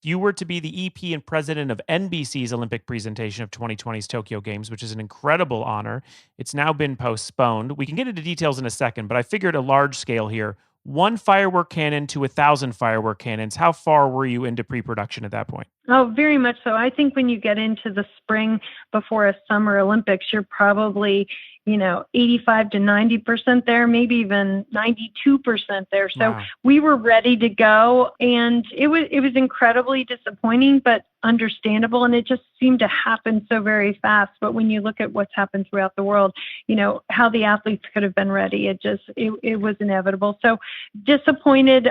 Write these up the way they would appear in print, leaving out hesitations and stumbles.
You were to be the EP and president of NBC's Olympic presentation of 2020's Tokyo Games, which is an incredible honor. It's now been postponed. We can get into details in a second, but I figured a large scale here. One firework cannon to 1,000 firework cannons. How far were you into pre-production at that point? Oh, very much so. I think when you get into the spring before a summer Olympics, you're probably, 85 to 90% there, maybe even 92% there. So Wow. we were ready to go, and it was incredibly disappointing, but understandable. And it just seemed to happen so very fast. But when you look at what's happened throughout the world, how the athletes could have been ready, it was inevitable. So disappointed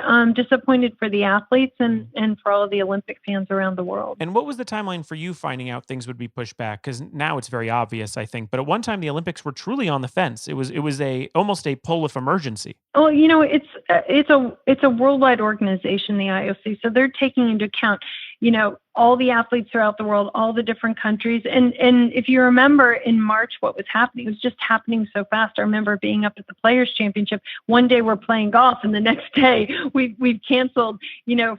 for the athletes and for all of the Olympic fans around the world. And what was the timeline for you finding out things would be pushed back? Because now it's very obvious, I think. But at one time, the Olympics were truly on the fence. It was a almost a pull of emergency. Well, it's a worldwide organization, the IOC, so they're taking into account, all the athletes throughout the world, all the different countries. And if you remember in March, what was happening, it was just happening so fast. I remember being up at the Players Championship. One day we're playing golf, and the next day we've canceled,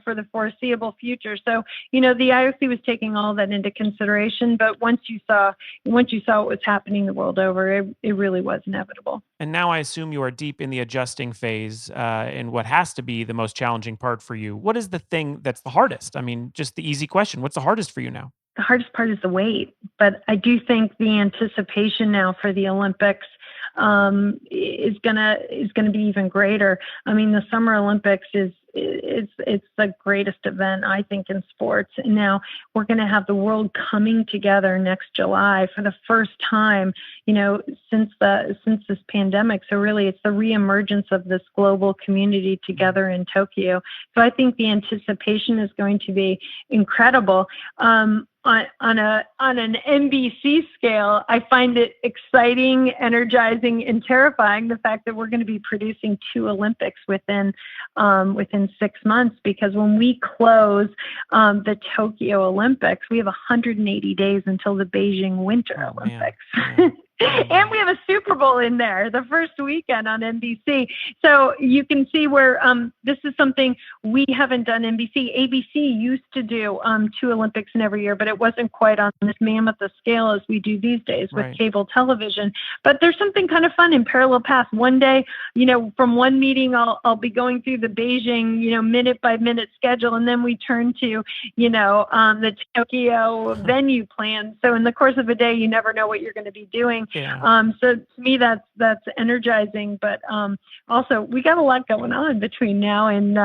for the foreseeable future. So, the IOC was taking all that into consideration. But once you saw what was happening the world over, it really was inevitable. And now I assume you are deep in the adjusting phase, in what has to be the most challenging part for you. What is the thing that's the hardest? I mean, just the easy question. What's the hardest for you now? The hardest part is the wait, but I do think the anticipation now for the Olympics is gonna be even greater. I mean, the Summer Olympics it's the greatest event, I think, in sports. And now we're going to have the world coming together next July for the first time, since this pandemic. So really, it's the reemergence of this global community together in Tokyo. So I think the anticipation is going to be incredible. On an NBC scale, I find it exciting, energizing, and terrifying, the fact that we're going to be producing 2 Olympics within 6 months. Because when we close the Tokyo Olympics, we have 180 days until the Beijing Winter Olympics. Man. And we have a Super Bowl in there the first weekend on NBC. So you can see where this is something we haven't done. ABC used to do 2 Olympics in every year, but it wasn't quite on this mammoth a scale as we do these days with cable television. But there's something kind of fun in parallel paths. One day, from one meeting, I'll be going through the Beijing, minute by minute schedule, and then we turn to, the Tokyo venue plan. So in the course of a day, you never know what you're going to be doing. Yeah. So to me, that's energizing, but also we got a lot going on between now and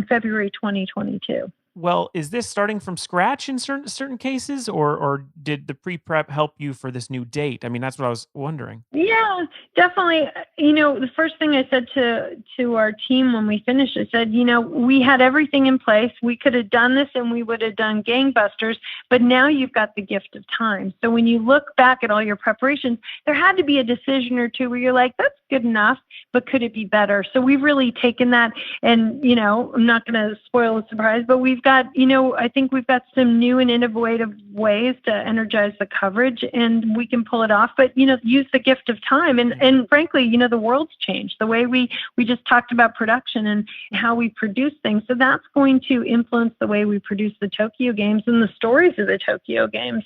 February 2022. Well, is this starting from scratch in certain cases, or did the pre-prep help you for this new date? I mean, that's what I was wondering. Yeah, definitely. The first thing I said to our team when we finished, I said, we had everything in place. We could have done this and we would have done gangbusters, but now you've got the gift of time. So when you look back at all your preparations, there had to be a decision or two where you're like, that's good enough, but could it be better? So we've really taken that, and, I'm not going to spoil the surprise, but we've got, I think we've got some new and innovative ways to energize the coverage, and we can pull it off, but, use the gift of time. And frankly, the world's changed the way we just talked about production and how we produce things. So that's going to influence the way we produce the Tokyo Games and the stories of the Tokyo Games.